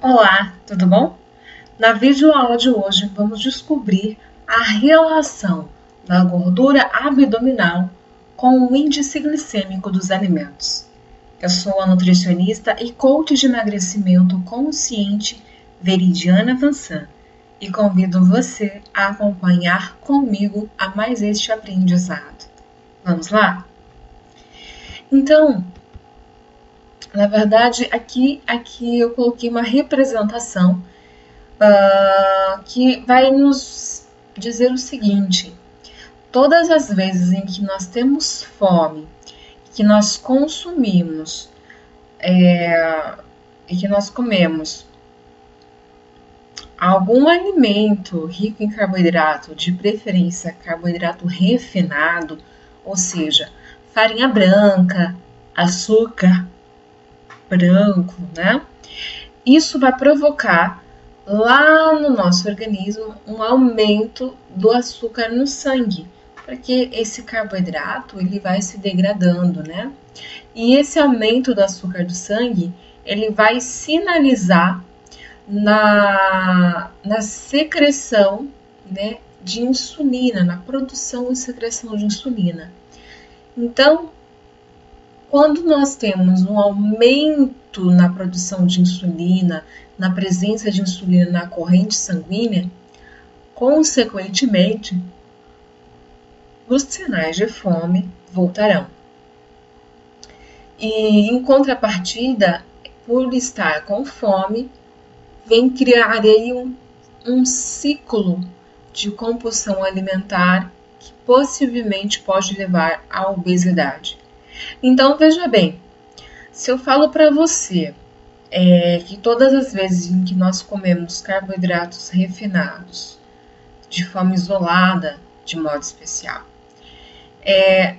Olá, tudo bom? Na videoaula de hoje, vamos descobrir a relação da gordura abdominal com o índice glicêmico dos alimentos. Eu sou a nutricionista e coach de emagrecimento consciente Veridiana Vansan e convido você a acompanhar comigo a mais este aprendizado. Vamos lá? Então, na verdade, aqui eu coloquei uma representação que vai nos dizer o seguinte: todas as vezes em que nós temos fome, que nós consumimos e que nós comemos algum alimento rico em carboidrato, de preferência carboidrato refinado, ou seja, farinha branca, açúcar branco, né? Isso vai provocar lá no nosso organismo um aumento do açúcar no sangue, porque esse carboidrato ele vai se degradando, né? E esse aumento do açúcar do sangue ele vai sinalizar na secreção, né, de insulina, na produção e secreção de insulina. Então, quando nós temos um aumento na produção de insulina, na presença de insulina na corrente sanguínea, consequentemente, os sinais de fome voltarão. E em contrapartida, por estar com fome, vem criar aí um ciclo de compulsão alimentar que possivelmente pode levar à obesidade. Então, veja bem, se eu falo para você que todas as vezes em que nós comemos carboidratos refinados, de forma isolada, de modo especial,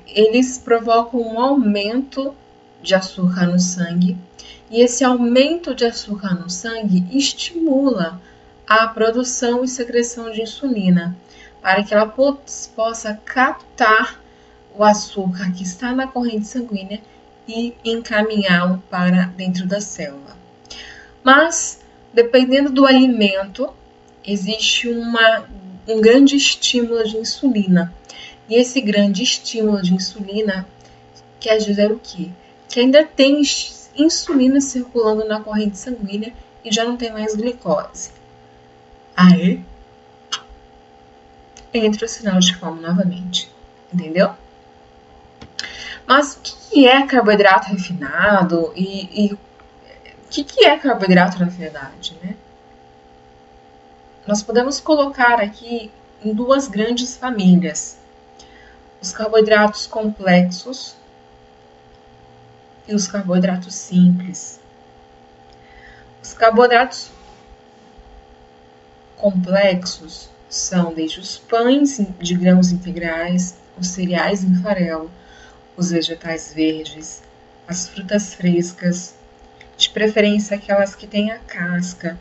eles provocam um aumento de açúcar no sangue, e esse aumento de açúcar no sangue estimula a produção e secreção de insulina, para que ela possa captar o açúcar que está na corrente sanguínea e encaminhá-lo para dentro da célula. Mas, dependendo do alimento, existe um grande estímulo de insulina. E esse grande estímulo de insulina quer dizer o quê? Que ainda tem insulina circulando na corrente sanguínea e já não tem mais glicose. Aí, entra o sinal de fome novamente. Entendeu? Mas o que é carboidrato refinado e o que é carboidrato na verdade, né? Nós podemos colocar aqui em duas grandes famílias: os carboidratos complexos e os carboidratos simples. Os carboidratos complexos são desde os pães de grãos integrais, os cereais em farelo, os vegetais verdes, as frutas frescas, de preferência aquelas que têm a casca.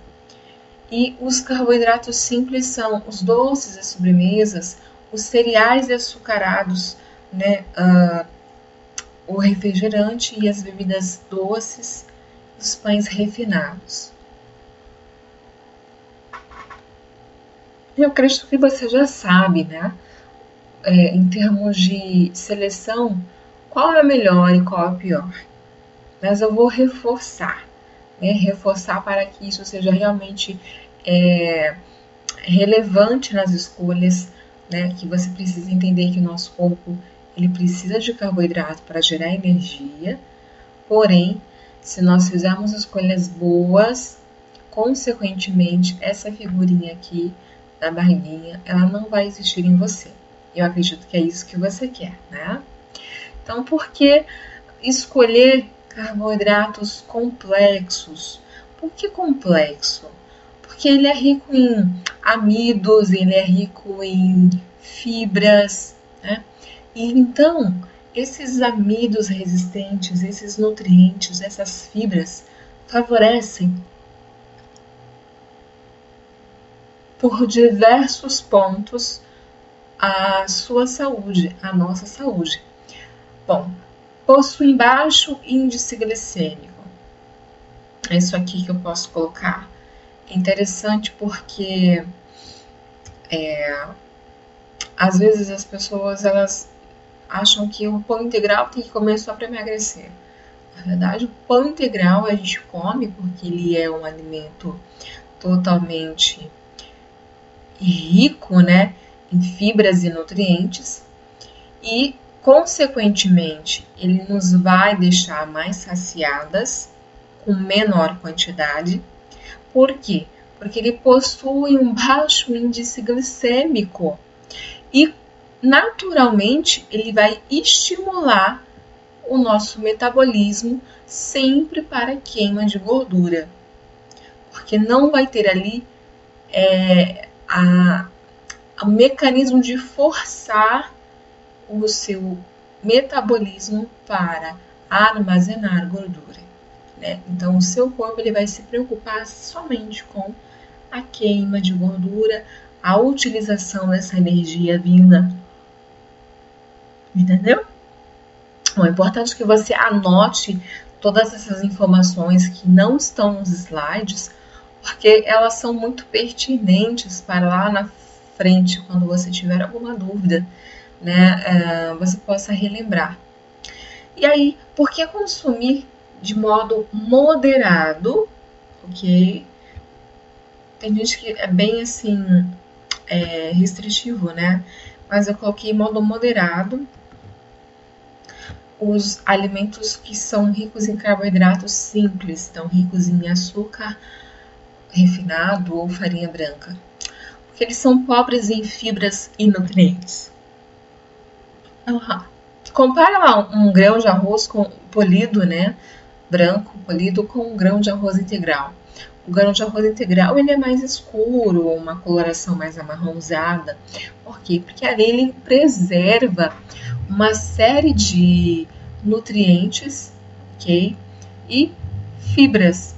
E os carboidratos simples são os doces e sobremesas, os cereais e açucarados, né, o refrigerante e as bebidas doces, os pães refinados. Eu acredito que você já sabe, né, em termos de seleção, qual é o melhor e qual é o pior. Mas eu vou reforçar, né? Reforçar para que isso seja realmente relevante nas escolhas, né? Que você precisa entender que o nosso corpo ele precisa de carboidrato para gerar energia, porém, se nós fizermos escolhas boas, consequentemente, essa figurinha aqui da barriguinha, ela não vai existir em você. Eu acredito que é isso que você quer, né? Então, por que escolher carboidratos complexos? Por que complexo? Porque ele é rico em amidos, ele é rico em fibras, né? E então, esses amidos resistentes, esses nutrientes, essas fibras, favorecem por diversos pontos a sua saúde, a nossa saúde. Bom, possuem baixo índice glicêmico. isso aqui que eu posso colocar. É interessante porque às vezes as pessoas elas acham que o pão integral tem que comer só para emagrecer. Na verdade, o pão integral a gente come porque ele é um alimento totalmente rico, né, em fibras e nutrientes e, consequentemente, ele nos vai deixar mais saciadas com menor quantidade. Por quê? Porque ele possui um baixo índice glicêmico e, naturalmente, ele vai estimular o nosso metabolismo sempre para queima de gordura, porque não vai ter ali o mecanismo de forçar o seu metabolismo para armazenar gordura, né? Então, o seu corpo ele vai se preocupar somente com a queima de gordura, a utilização dessa energia vinda, entendeu? Bom, é importante que você anote todas essas informações que não estão nos slides, porque elas são muito pertinentes para lá na frente, quando você tiver alguma dúvida, né, você possa relembrar. E aí, por que consumir de modo moderado, ok? Tem gente que é bem assim, restritivo, né? Mas eu coloquei modo moderado os alimentos que são ricos em carboidratos simples, então ricos em açúcar refinado ou farinha branca, porque eles são pobres em fibras e nutrientes. Compara lá um grão de arroz polido, né, branco polido, com um grão de arroz integral. O grão de arroz integral ele é mais escuro, uma coloração mais amarronzada. Por quê? Porque ali ele preserva uma série de nutrientes, ok? E fibras.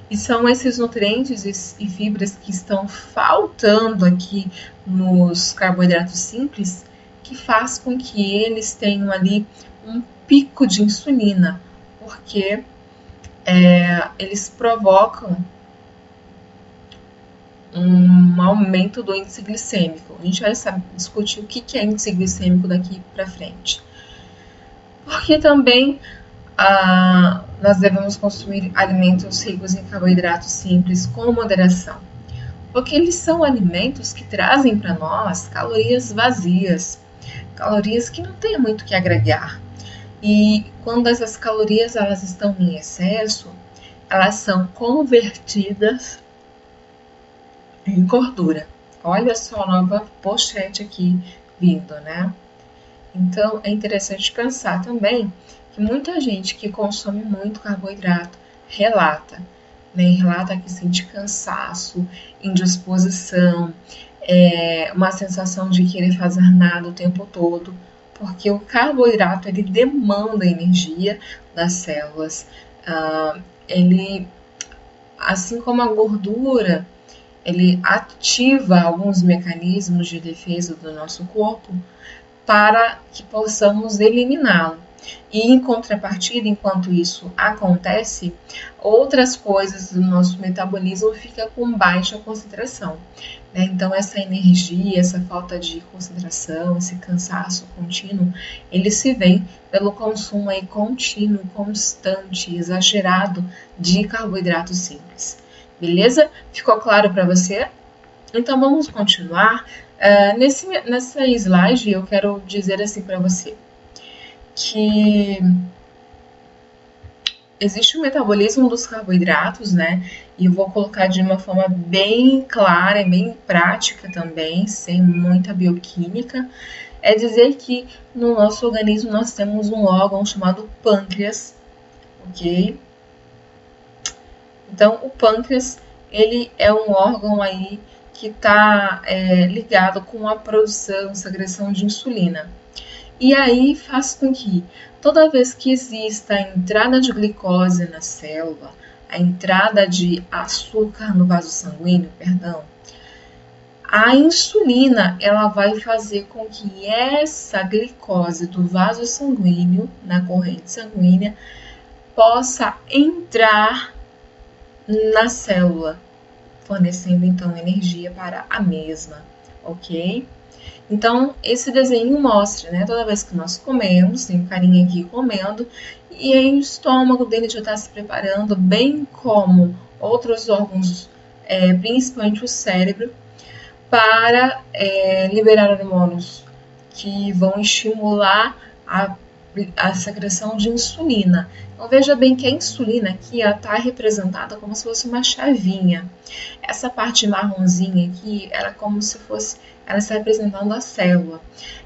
E são esses nutrientes e fibras que estão faltando aqui nos carboidratos simples que faz com que eles tenham ali um pico de insulina, porque eles provocam um aumento do índice glicêmico. A gente vai discutir o que é índice glicêmico daqui para frente. Porque também nós devemos consumir alimentos ricos em carboidratos simples com moderação. Porque eles são alimentos que trazem para nós calorias vazias, calorias que não têm muito que agregar. E quando essas calorias elas estão em excesso, elas são convertidas em gordura. Olha só a nova pochete aqui vindo, né? Então, é interessante pensar também que muita gente que consome muito carboidrato relata, né? Relata que sente cansaço, indisposição, uma sensação de querer fazer nada o tempo todo, porque o carboidrato ele demanda energia das células. Ele, assim como a gordura, ele ativa alguns mecanismos de defesa do nosso corpo para que possamos eliminá-lo. E em contrapartida, enquanto isso acontece, outras coisas do nosso metabolismo ficam com baixa concentração, né? Então essa energia, essa falta de concentração, esse cansaço contínuo, ele se vem pelo consumo aí contínuo, constante, exagerado de carboidratos simples. Beleza? Ficou claro para você? Então vamos continuar. Nessa slide eu quero dizer assim para você que existe o metabolismo dos carboidratos, né? E eu vou colocar de uma forma bem clara e bem prática também, sem muita bioquímica. É dizer que no nosso organismo nós temos um órgão chamado pâncreas, ok? Então, o pâncreas, ele é um órgão aí que está ligado com a produção, secreção de insulina. E aí faz com que toda vez que exista a entrada de glicose na célula, a entrada de açúcar no vaso sanguíneo, a insulina ela vai fazer com que essa glicose do vaso sanguíneo, na corrente sanguínea, possa entrar na célula, fornecendo então energia para a mesma, ok? Então, esse desenho mostra, né? Toda vez que nós comemos, tem um carinha aqui comendo, e aí o estômago dele já está se preparando, bem como outros órgãos, principalmente o cérebro, para liberar hormônios que vão estimular a secreção de insulina. Então, veja bem que a insulina aqui está representada como se fosse uma chavinha. Essa parte marronzinha aqui, ela como se fosse, ela está representando a célula.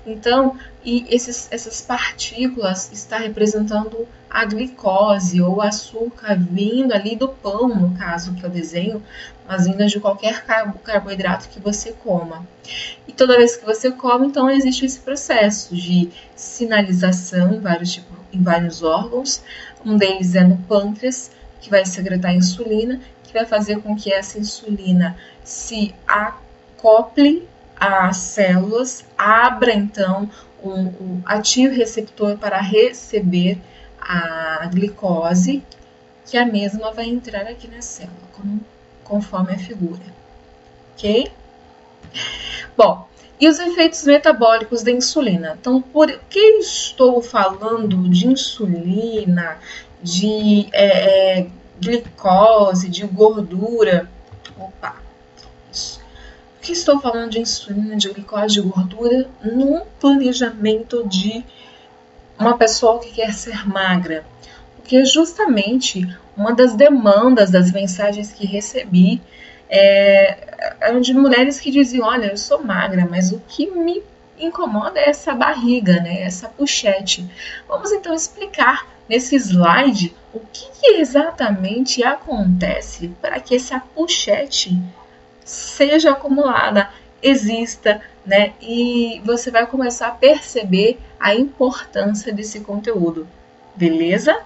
Então, e essas partículas está representando a glicose ou açúcar vindo ali do pão, no caso que eu desenho, mas vindo de qualquer carboidrato que você coma. E toda vez que você come, então existe esse processo de sinalização em vários órgãos. Um deles é no pâncreas, que vai secretar insulina, que vai fazer com que essa insulina se acople às células, abra então ative o receptor para receber a glicose, que a mesma vai entrar aqui na célula, conforme a figura, ok? Bom, e os efeitos metabólicos da insulina? Então, por que estou falando de insulina, de glicose, de gordura? Opa, isso. Por que estou falando de insulina, de glicose, de gordura num planejamento de uma pessoa que quer ser magra? Porque justamente uma das demandas das mensagens que recebi eram de mulheres que diziam: olha, eu sou magra, mas o que me incomoda é essa barriga, né? Essa pochete. Vamos então explicar nesse slide o que exatamente acontece para que essa pochete seja acumulada, exista, né? E você vai começar a perceber a importância desse conteúdo, beleza?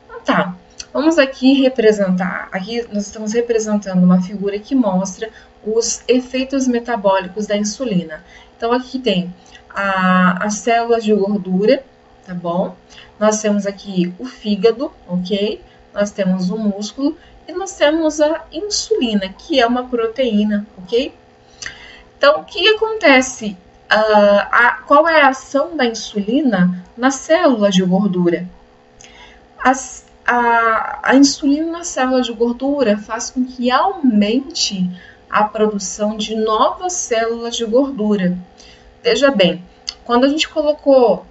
Então tá. Vamos aqui representar, aqui nós estamos representando uma figura que mostra os efeitos metabólicos da insulina. Então aqui tem as células de gordura, tá bom? Nós temos aqui o fígado, ok? Nós temos o músculo e nós temos a insulina, que é uma proteína, ok? Então, o que acontece? Qual é a ação da insulina nas células de gordura? A insulina na célula de gordura faz com que aumente a produção de novas células de gordura. Veja bem, quando a gente colocou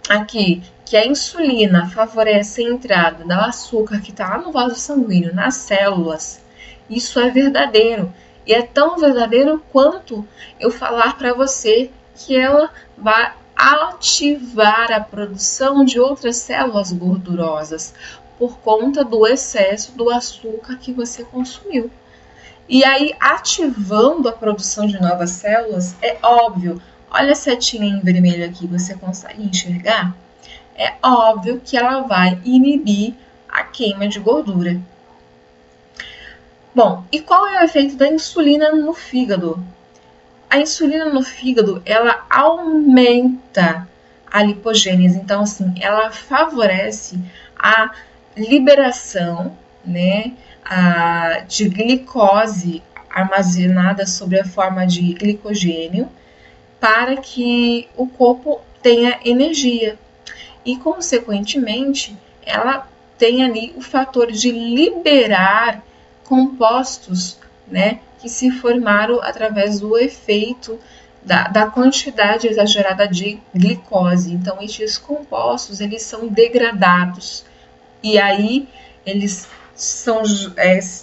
aqui que a insulina favorece a entrada do açúcar que está lá no vaso sanguíneo, nas células, isso é verdadeiro. E é tão verdadeiro quanto eu falar para você que ela vai ativar a produção de outras células gordurosas por conta do excesso do açúcar que você consumiu. E aí, ativando a produção de novas células, é óbvio, olha a setinha em vermelho aqui, você consegue enxergar? É óbvio que ela vai inibir a queima de gordura. Bom, e qual é o efeito da insulina no fígado? A insulina no fígado, ela aumenta a lipogênese, então assim, ela favorece a liberação, né, de glicose armazenada sob a forma de glicogênio para que o corpo tenha energia e, consequentemente, ela tem ali o fator de liberar compostos, né, que se formaram através do efeito da quantidade exagerada de glicose. Então, estes compostos, eles são degradados e aí eles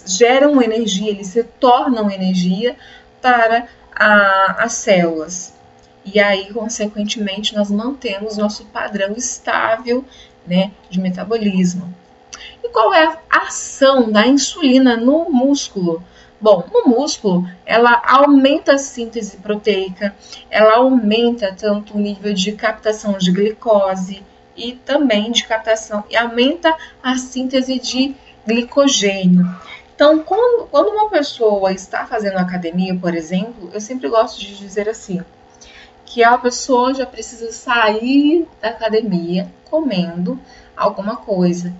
geram energia, eles se tornam energia para as células. E aí, consequentemente, nós mantemos nosso padrão estável, né, de metabolismo. E qual é a ação da insulina no músculo? Bom, no músculo, ela aumenta a síntese proteica, ela aumenta tanto o nível de captação de glicose e também de captação, e aumenta a síntese de glicogênio. Então, quando uma pessoa está fazendo academia, por exemplo, eu sempre gosto de dizer assim, que a pessoa já precisa sair da academia comendo alguma coisa.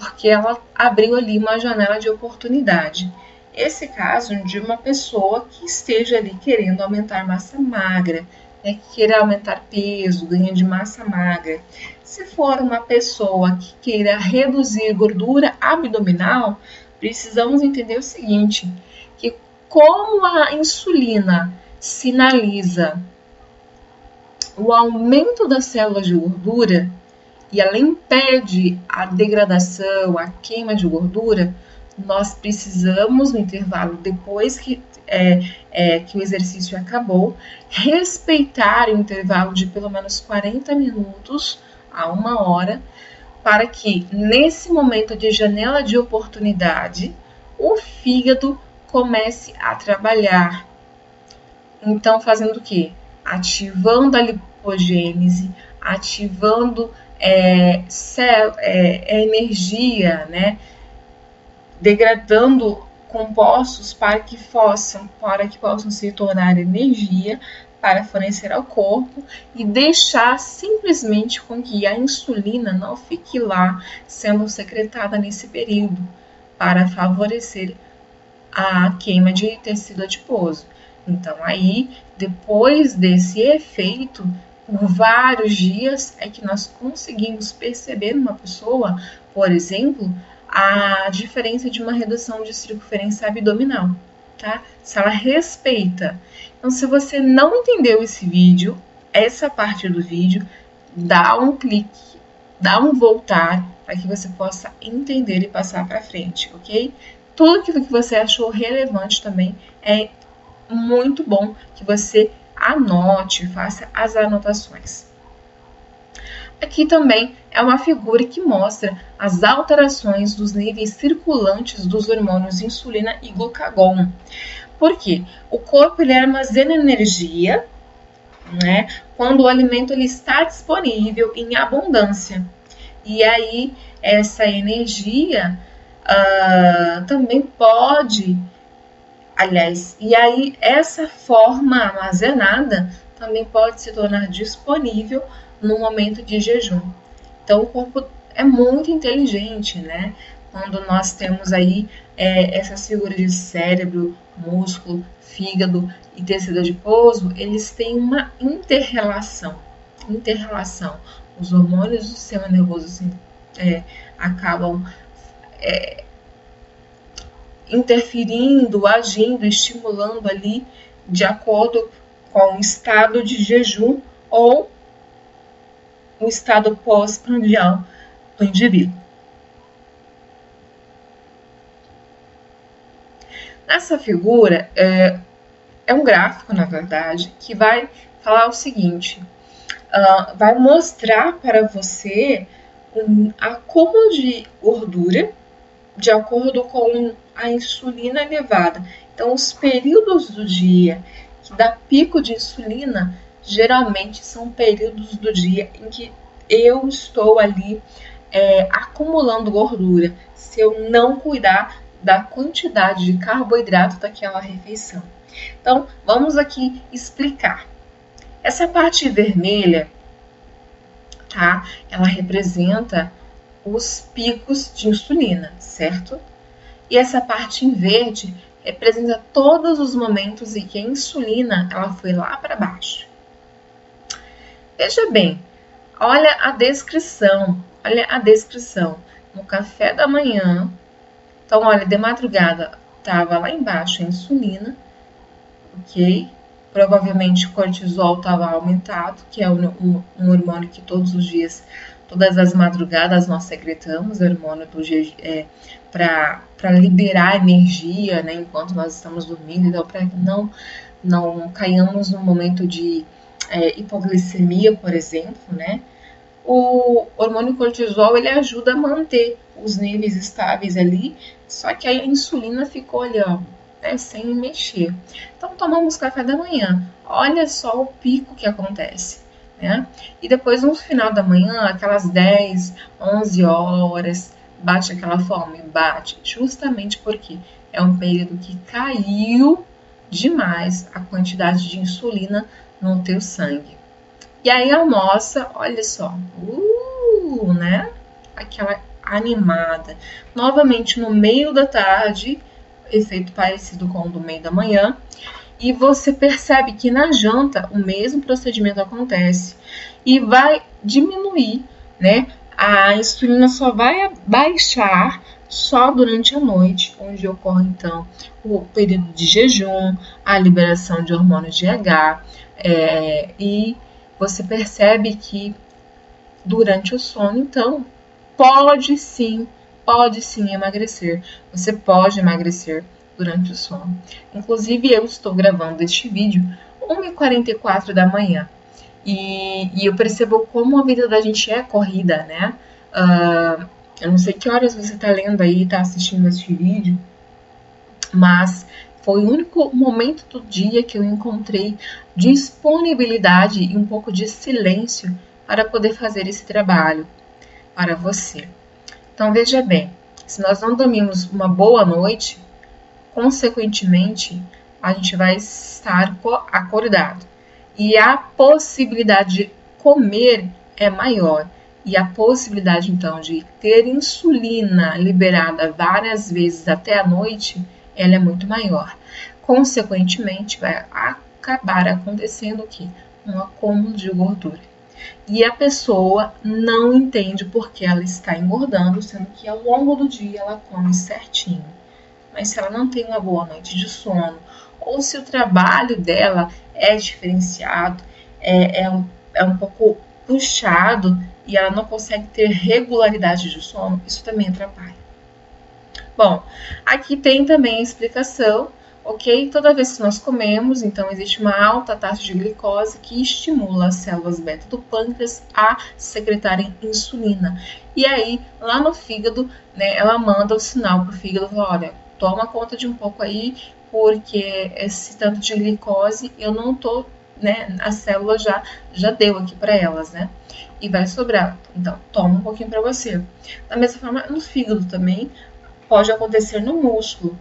porque ela abriu ali uma janela de oportunidade. Esse caso de uma pessoa que esteja ali querendo aumentar massa magra, né, que queira aumentar peso, ganho de massa magra. Se for uma pessoa que queira reduzir gordura abdominal, precisamos entender o seguinte, que como a insulina sinaliza o aumento das células de gordura e ela impede a degradação, a queima de gordura, nós precisamos, no intervalo depois que o exercício acabou, respeitar o intervalo de pelo menos 40 minutos a 1 hora, para que nesse momento de janela de oportunidade, o fígado comece a trabalhar. Então, fazendo o quê? Ativando a lipogênese, ativando energia, né? Degradando compostos para que possam se tornar energia para fornecer ao corpo e deixar simplesmente com que a insulina não fique lá sendo secretada nesse período para favorecer a queima de tecido adiposo. Então aí, depois desse efeito, por vários dias, é que nós conseguimos perceber numa pessoa, por exemplo, a diferença de uma redução de circunferência abdominal, tá? Se ela respeita. Então, se você não entendeu esse vídeo, essa parte do vídeo, dá um clique, dá um voltar, para que você possa entender e passar para frente, ok? Tudo aquilo que você achou relevante também é muito bom que você anote, faça as anotações. Aqui também é uma figura que mostra as alterações dos níveis circulantes dos hormônios insulina e glucagon. Por quê? O corpo ele armazena energia, né, quando o alimento ele está disponível em abundância. E aí, essa energia também pode, essa forma armazenada também pode se tornar disponível no momento de jejum. Então, o corpo é muito inteligente, né? Quando nós temos aí essas figuras de cérebro, músculo, fígado e tecido adiposo, eles têm uma interrelação. Os hormônios do sistema nervoso acabam interferindo, agindo, estimulando ali de acordo com o estado de jejum ou o estado pós-prandial do indivíduo. Nessa figura, é um gráfico, na verdade, que vai falar o seguinte, vai mostrar para você um acúmulo de gordura de acordo com a insulina elevada. Então, os períodos do dia que dá pico de insulina, geralmente são períodos do dia em que eu estou ali acumulando gordura, se eu não cuidar da quantidade de carboidrato daquela refeição. Então, vamos aqui explicar. Essa parte vermelha, tá? Ela representa os picos de insulina, certo? E essa parte em verde representa todos os momentos em que a insulina ela foi lá para baixo. Veja bem, olha a descrição. No café da manhã, então olha, de madrugada estava lá embaixo a insulina, ok? Provavelmente o cortisol estava aumentado, que é um hormônio que todos os dias, todas as madrugadas nós secretamos, hormônio para liberar energia, né, enquanto nós estamos dormindo, então para que não caiamos no momento de hipoglicemia, por exemplo, né? O hormônio cortisol ele ajuda a manter os níveis estáveis ali, só que a insulina ficou ali, ó, sem mexer. Então tomamos café da manhã, olha só o pico que acontece, né? E depois no final da manhã, aquelas 10, 11 horas, bate aquela fome? Bate, justamente porque é um período que caiu demais a quantidade de insulina no teu sangue. E aí almoça, olha só, né? animada. Novamente no meio da tarde, efeito parecido com o do meio da manhã, e você percebe que na janta o mesmo procedimento acontece e vai diminuir, né? A insulina só vai baixar só durante a noite, onde ocorre então o período de jejum, a liberação de hormônio GH, e você percebe que durante o sono, então, pode sim emagrecer. Você pode emagrecer durante o sono. Inclusive, eu estou gravando este vídeo 1h44 da manhã. E eu percebo como a vida da gente é corrida, né? Eu não sei que horas você está lendo aí, está assistindo este vídeo, mas foi o único momento do dia que eu encontrei disponibilidade e um pouco de silêncio para poder fazer esse trabalho para você. Então, veja bem, se nós não dormimos uma boa noite, consequentemente, a gente vai estar acordado. E a possibilidade de comer é maior. E a possibilidade, então, de ter insulina liberada várias vezes até a noite, ela é muito maior. Consequentemente, vai acabar acontecendo o quê? Um acúmulo de gordura. E a pessoa não entende por que ela está engordando, sendo que ao longo do dia ela come certinho. Mas se ela não tem uma boa noite de sono, ou se o trabalho dela é diferenciado, é um pouco puxado e ela não consegue ter regularidade de sono, isso também atrapalha. Bom, aqui tem também a explicação, ok? Toda vez que nós comemos, então existe uma alta taxa de glicose que estimula as células beta do pâncreas a secretarem insulina. E aí, lá no fígado, né, ela manda o sinal para o fígado, fala, olha, toma conta de um pouco aí, porque esse tanto de glicose eu não tô, né, a célula já deu aqui para elas, né? E vai sobrar. Então, toma um pouquinho para você. Da mesma forma, no fígado também pode acontecer no músculo.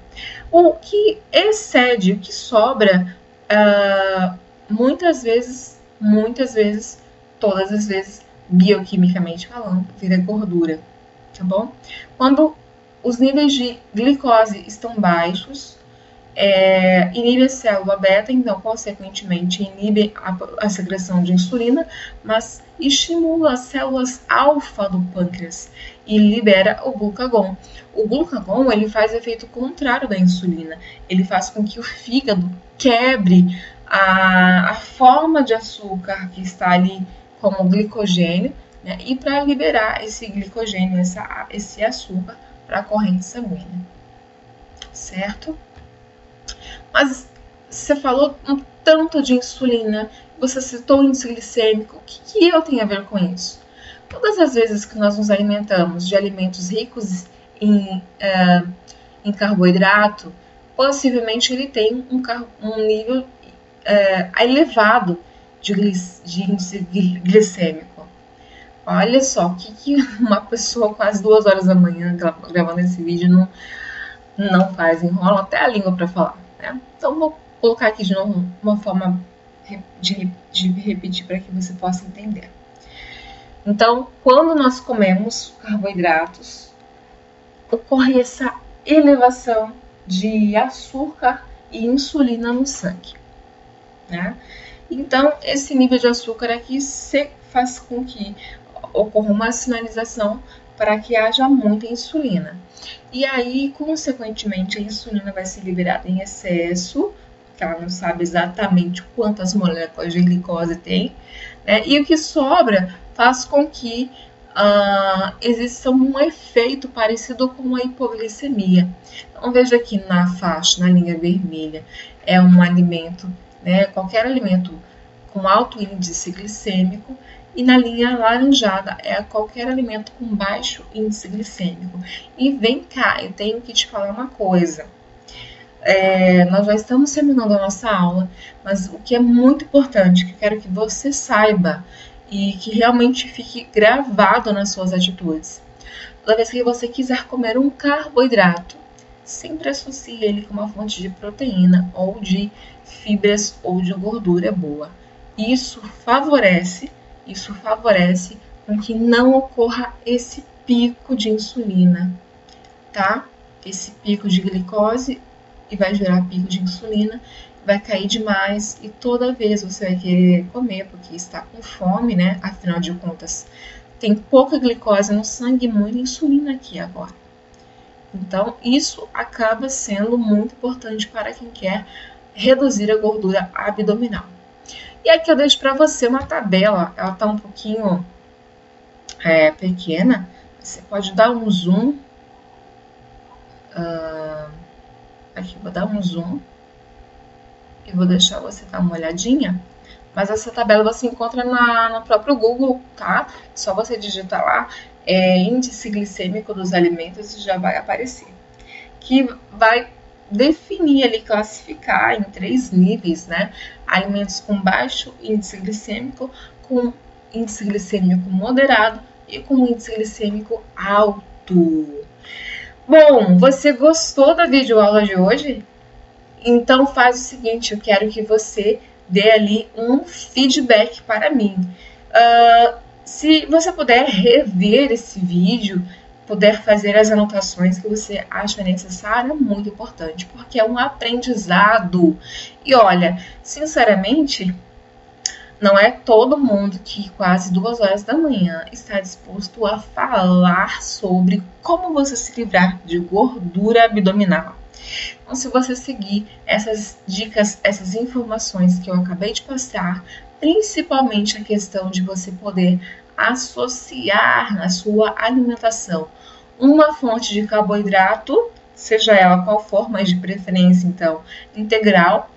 O que excede, o que sobra, muitas vezes, todas as vezes, bioquimicamente falando, vira gordura, tá bom? Quando os níveis de glicose estão baixos, inibe a célula beta, então, consequentemente, inibe a secreção de insulina, mas estimula as células alfa do pâncreas e libera o glucagon. O glucagon, ele faz efeito contrário da insulina. Ele faz com que o fígado quebre a forma de açúcar que está ali como glicogênio, né? E para liberar esse glicogênio, esse açúcar, para a corrente sanguínea. Certo? Mas você falou um tanto de insulina, você citou o índice glicêmico, o que eu tenho a ver com isso? Todas as vezes que nós nos alimentamos de alimentos ricos em carboidrato, possivelmente ele tem um nível elevado de índice glicêmico. Olha só, o que uma pessoa quase 2 horas da manhã gravando esse vídeo não faz, enrola até a língua para falar. Né? Então, vou colocar aqui de novo uma forma de repetir para que você possa entender. Então, quando nós comemos carboidratos, ocorre essa elevação de açúcar e insulina no sangue. Né? Então, esse nível de açúcar aqui faz com que ocorra uma sinalização para que haja muita insulina. E aí, consequentemente, a insulina vai ser liberada em excesso, porque ela não sabe exatamente quantas moléculas de glicose tem, né? E o que sobra faz com que exista um efeito parecido com a hipoglicemia. Então, veja aqui na faixa, na linha vermelha, é um alimento, né? Qualquer alimento com alto índice glicêmico, e na linha laranjada é qualquer alimento com baixo índice glicêmico. E vem cá, eu tenho que te falar uma coisa. Nós já estamos terminando a nossa aula, mas o que é muito importante, que eu quero que você saiba e que realmente fique gravado nas suas atitudes. Toda vez que você quiser comer um carboidrato, sempre associe ele com uma fonte de proteína ou de fibras ou de gordura boa. Isso favorece com que não ocorra esse pico de insulina, tá? Esse pico de glicose e vai gerar pico de insulina, vai cair demais e toda vez você vai querer comer porque está com fome, né? Afinal de contas, tem pouca glicose no sangue e muita insulina aqui agora. Então, isso acaba sendo muito importante para quem quer reduzir a gordura abdominal. E aqui eu deixo para você uma tabela, ela está um pouquinho pequena, você pode dar um zoom. Aqui vou dar um zoom e vou deixar você dar uma olhadinha. Mas essa tabela você encontra no próprio Google, tá? Só você digitar lá índice glicêmico dos alimentos e já vai aparecer. Que vai definir ali, classificar em 3 níveis, né? Alimentos com baixo índice glicêmico, com índice glicêmico moderado e com índice glicêmico alto. Bom, você gostou da videoaula de hoje? Então faz o seguinte, eu quero que você dê ali um feedback para mim. Se você puder rever esse vídeo, puder fazer as anotações que você acha necessário, é muito importante, porque é um aprendizado. E olha, sinceramente, não é todo mundo que quase 2 horas da manhã está disposto a falar sobre como você se livrar de gordura abdominal. Então, se você seguir essas dicas, essas informações que eu acabei de passar, principalmente a questão de você poder associar na sua alimentação uma fonte de carboidrato, seja ela qual for, mas de preferência, então, integral,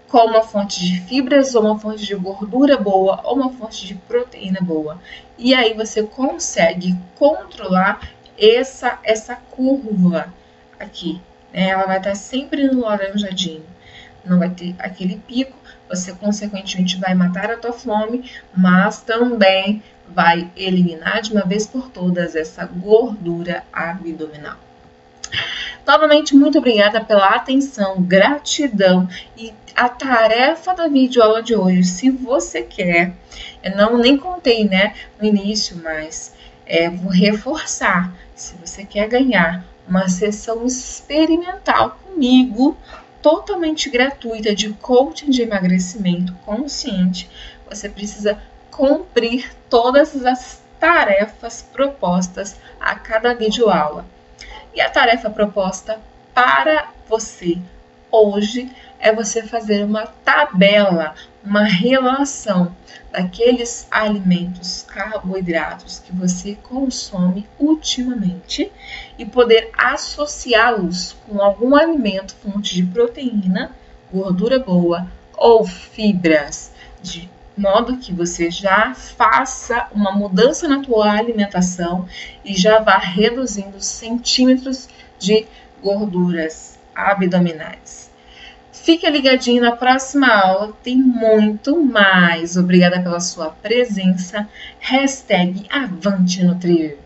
com uma fonte de fibras, ou uma fonte de gordura boa, ou uma fonte de proteína boa. E aí você consegue controlar essa curva aqui. Ela vai estar sempre no laranjadinho. Não vai ter aquele pico, você consequentemente vai matar a tua fome, mas também vai eliminar de uma vez por todas essa gordura abdominal. Novamente, muito obrigada pela atenção, gratidão. E a tarefa da videoaula de hoje, se você quer, eu nem contei, né, no início, mas vou reforçar. Se você quer ganhar uma sessão experimental comigo, totalmente gratuita, de coaching de emagrecimento consciente, você precisa cumprir todas as tarefas propostas a cada videoaula. E a tarefa proposta para você hoje é você fazer uma tabela, uma relação daqueles alimentos, carboidratos que você consome ultimamente e poder associá-los com algum alimento, fonte de proteína, gordura boa ou fibras, de modo que você já faça uma mudança na tua alimentação e já vá reduzindo centímetros de gorduras abdominais. Fique ligadinho na próxima aula, tem muito mais. Obrigada pela sua presença. #AvanteNutrir.